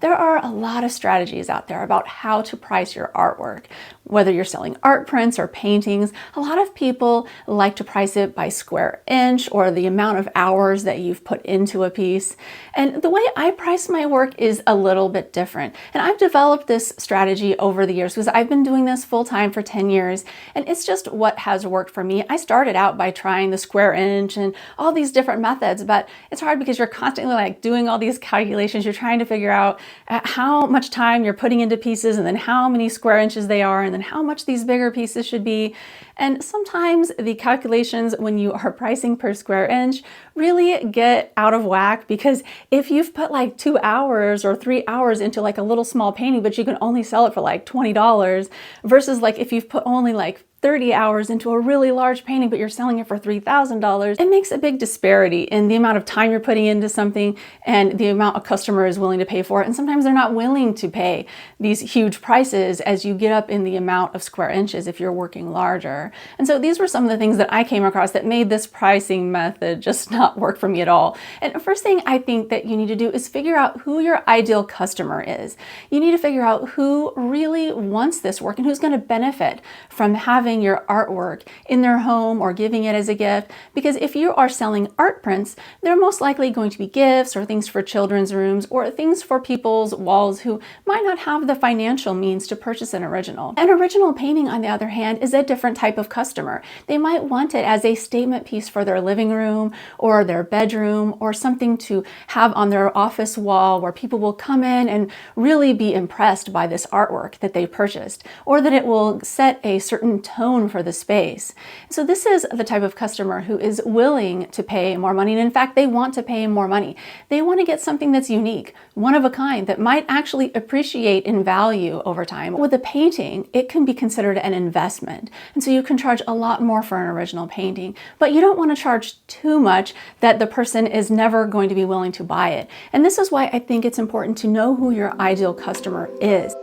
There are a lot of strategies out there about how to price your artwork. Whether you're selling art prints or paintings, a lot of people like to price it by square inch or the amount of hours that you've put into a piece. And the way I price my work is a little bit different. And I've developed this strategy over the years because I've been doing this full time for 10 years, and it's just what has worked for me. I started out by trying the square inch and all these different methods, but it's hard because you're constantly doing all these calculations. You're trying to figure out how much time you're putting into pieces and then how many square inches they are and then how much these bigger pieces should be. And sometimes the calculations when you are pricing per square inch really get out of whack, because if you've put 2 hours or 3 hours into a little small painting, but you can only sell it for $20 versus if you've put only 30 hours into a really large painting, but you're selling it for $3,000, it makes a big disparity in the amount of time you're putting into something and the amount a customer is willing to pay for it. And sometimes they're not willing to pay these huge prices as you get up in the amount of square inches if you're working larger. And so these were some of the things that I came across that made this pricing method just not work for me at all. And the first thing I think that you need to do is figure out who your ideal customer is. You need to figure out who really wants this work and who's going to benefit from having your artwork in their home or giving it as a gift. Because if you are selling art prints, they're most likely going to be gifts or things for children's rooms or things for people's walls who might not have the financial means to purchase an original. An original painting, on the other hand, is a different type of customer. They might want it as a statement piece for their living room or their bedroom, or something to have on their office wall where people will come in and really be impressed by this artwork that they purchased, or that it will set a certain tone for the space. So this is the type of customer who is willing to pay more money. And in fact, they want to pay more money. They want to get something that's unique, one of a kind, that might actually appreciate in value over time. With a painting, it can be considered an investment. And so you can charge a lot more for an original painting, but you don't want to charge too much that the person is never going to be willing to buy it. And this is why I think it's important to know who your ideal customer is.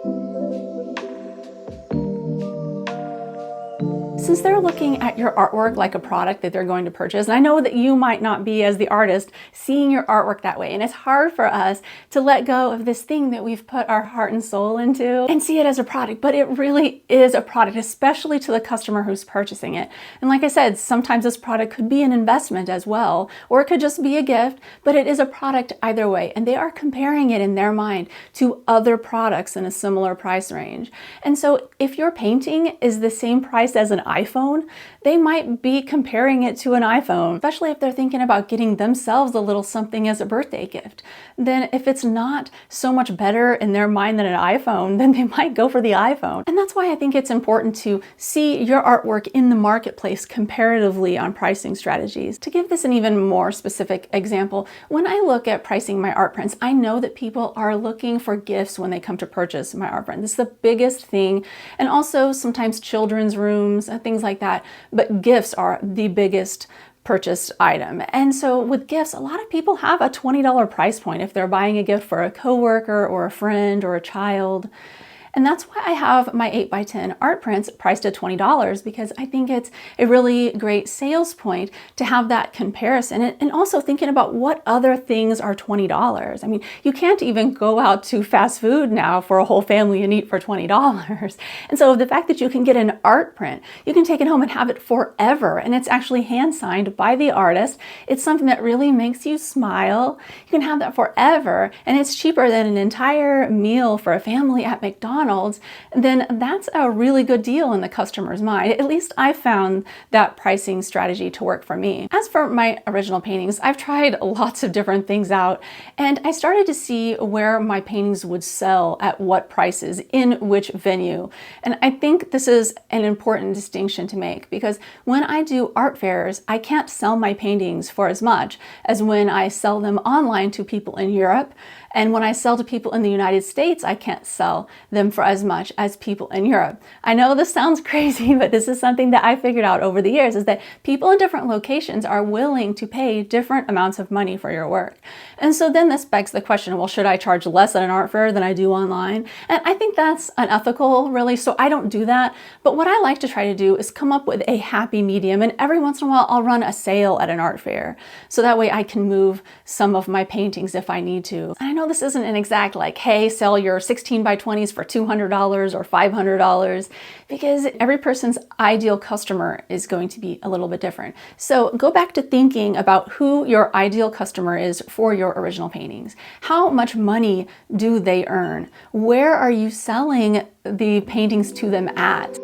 Since they're looking at your artwork like a product that they're going to purchase, and I know that you might not be, as the artist, seeing your artwork that way, and it's hard for us to let go of this thing that we've put our heart and soul into and see it as a product, but it really is a product, especially to the customer who's purchasing it. And like I said, sometimes this product could be an investment as well, or it could just be a gift, but it is a product either way, and they are comparing it in their mind to other products in a similar price range. And so if your painting is the same price as an iPhone, they might be comparing it to an iPhone, especially if they're thinking about getting themselves a little something as a birthday gift. Then if it's not so much better in their mind than an iPhone, then they might go for the iPhone. And that's why I think it's important to see your artwork in the marketplace comparatively on pricing strategies. To give this an even more specific example, when I look at pricing my art prints, I know that people are looking for gifts when they come to purchase my art print. This is the biggest thing. And also sometimes children's rooms, things like that. But gifts are the biggest purchased item. And so with gifts, a lot of people have a $20 price point if they're buying a gift for a coworker or a friend or a child. And that's why I have my 8x10 art prints priced at $20, because I think it's a really great sales point to have that comparison. And also thinking about what other things are $20. I mean, you can't even go out to fast food now for a whole family and eat for $20. And so the fact that you can get an art print, you can take it home and have it forever. And it's actually hand signed by the artist. It's something that really makes you smile. You can have that forever. And it's cheaper than an entire meal for a family at McDonald's. Then that's a really good deal in the customer's mind. At least I found that pricing strategy to work for me. As for my original paintings, I've tried lots of different things out, and I started to see where my paintings would sell at what prices in which venue. And I think this is an important distinction to make, because when I do art fairs, I can't sell my paintings for as much as when I sell them online to people in Europe. And when I sell to people in the United States, I can't sell them for as much as people in Europe. I know this sounds crazy, but this is something that I figured out over the years, is that people in different locations are willing to pay different amounts of money for your work. And so then this begs the question, well, should I charge less at an art fair than I do online? And I think that's unethical, really, so I don't do that. But what I like to try to do is come up with a happy medium, and every once in a while I'll run a sale at an art fair. So that way I can move some of my paintings if I need to. And I know this isn't an exact like, hey, sell your 16 by 20s for $200 or $500, because every person's ideal customer is going to be a little bit different. So go back to thinking about who your ideal customer is for your original paintings. How much money do they earn? Where are you selling the paintings to them at?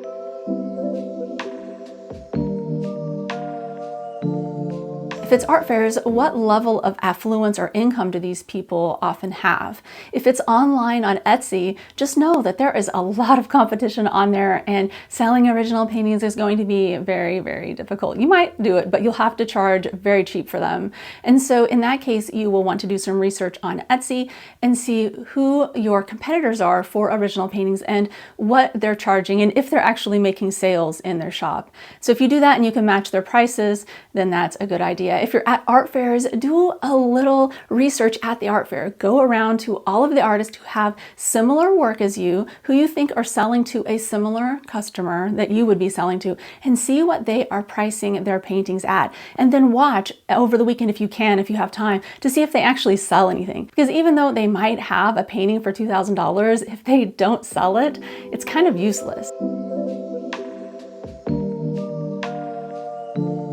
If it's art fairs, what level of affluence or income do these people often have? If it's online on Etsy, just know that there is a lot of competition on there, and selling original paintings is going to be very, very difficult. You might do it, but you'll have to charge very cheap for them. And so in that case, you will want to do some research on Etsy and see who your competitors are for original paintings and what they're charging, and if they're actually making sales in their shop. So if you do that and you can match their prices, then that's a good idea. If you're at art fairs, do a little research at the art fair. Go around to all of the artists who have similar work as you, who you think are selling to a similar customer that you would be selling to, and see what they are pricing their paintings at. And then watch over the weekend, if you can, if you have time, to see if they actually sell anything. Because even though they might have a painting for $2,000, if they don't sell it, it's kind of useless.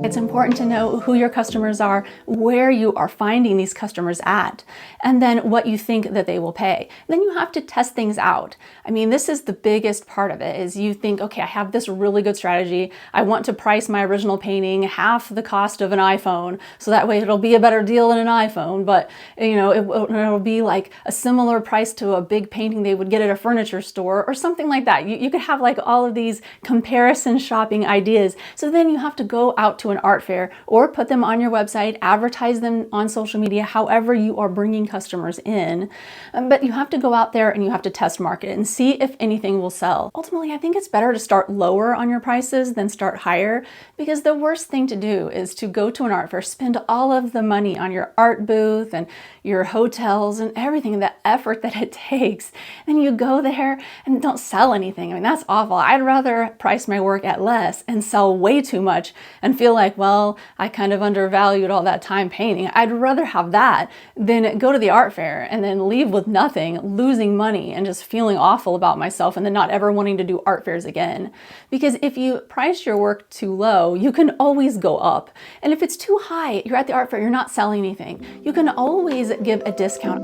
It's important to know who your customers are, where you are finding these customers at, and then what you think that they will pay. Then you have to test things out. I mean, this is the biggest part of it, is you think, okay, I have this really good strategy. I want to price my original painting half the cost of an iPhone, so that way it'll be a better deal than an iPhone, but you know, it'll be like a similar price to a big painting they would get at a furniture store or something like that. You could have like all of these comparison shopping ideas. So then you have to go out to an art fair or put them on your website, advertise them on social media, however you are bringing customers in. But you have to go out there and you have to test market and see if anything will sell. Ultimately, I think it's better to start lower on your prices than start higher, because the worst thing to do is to go to an art fair, spend all of the money on your art booth and your hotels and everything, and the effort that it takes. Then you go there and don't sell anything. I mean, that's awful. I'd rather price my work at less and sell way too much and feel like, well, I kind of undervalued all that time painting. I'd rather have that than go to the art fair and then leave with nothing, losing money and just feeling awful about myself, and then not ever wanting to do art fairs again. Because if you price your work too low, you can always go up. And if it's too high, you're at the art fair, you're not selling anything, you can always give a discount.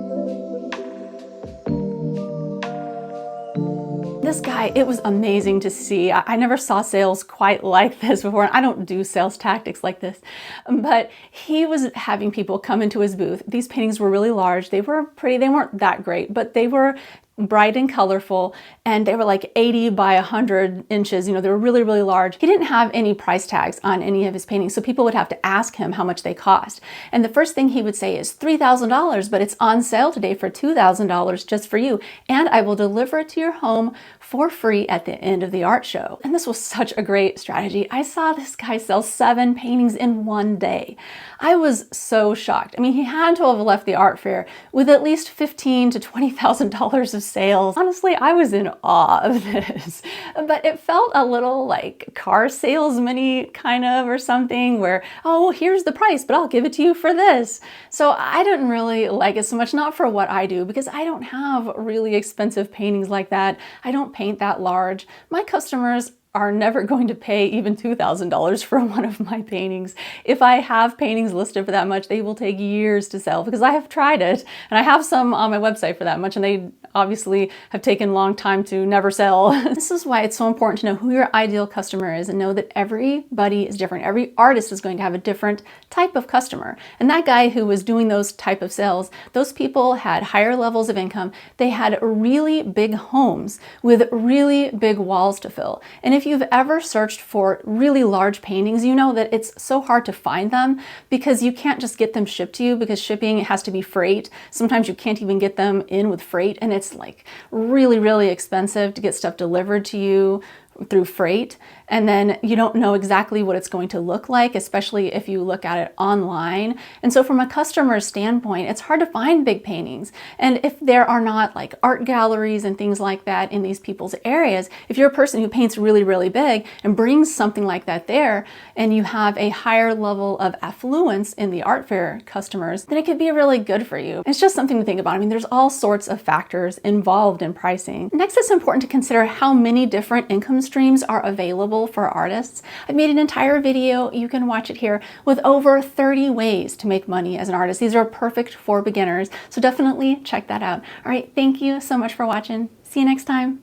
This guy, it was amazing to see. I never saw sales quite like this before. I don't do sales tactics like this, but he was having people come into his booth. These paintings were really large. They were pretty, they weren't that great, but they were bright and colorful, and they were like 80 by 100 inches. You know, they were really, really large. He didn't have any price tags on any of his paintings, so people would have to ask him how much they cost. And the first thing he would say is $3,000, but it's on sale today for $2,000 just for you, and I will deliver it to your home for free at the end of the art show. And this was such a great strategy. I saw this guy sell 7 paintings in one day. I was so shocked. I mean, he had to have left the art fair with at least $15,000 to $20,000 of sales. Honestly, I was in awe of this, but it felt a little like car salesman-y kind of, or something, where, oh, here's the price, but I'll give it to you for this. So I didn't really like it so much, not for what I do, because I don't have really expensive paintings like that. I don't paint that large. My customers are never going to pay even $2,000 for one of my paintings. If I have paintings listed for that much, they will take years to sell, because I have tried it, and I have some on my website for that much, and they obviously have taken a long time to never sell. This is why it's so important to know who your ideal customer is and know that everybody is different. Every artist is going to have a different type of customer. And that guy who was doing those type of sales, those people had higher levels of income. They had really big homes with really big walls to fill. And if if you've ever searched for really large paintings, you know that it's so hard to find them because you can't just get them shipped to you, because shipping has to be freight. Sometimes you can't even get them in with freight, and it's like really, really expensive to get stuff delivered to you through freight. And then you don't know exactly what it's going to look like, especially if you look at it online. And so from a customer standpoint, it's hard to find big paintings. And if there are not like art galleries and things like that in these people's areas, if you're a person who paints really, really big and brings something like that there, and you have a higher level of affluence in the art fair customers, then it could be really good for you. It's just something to think about. I mean, there's all sorts of factors involved in pricing. Next, it's important to consider how many different income streams are available for artists. I've made an entire video, you can watch it here, with over 30 ways to make money as an artist. These are perfect for beginners, so definitely check that out. All right, thank you so much for watching. See you next time.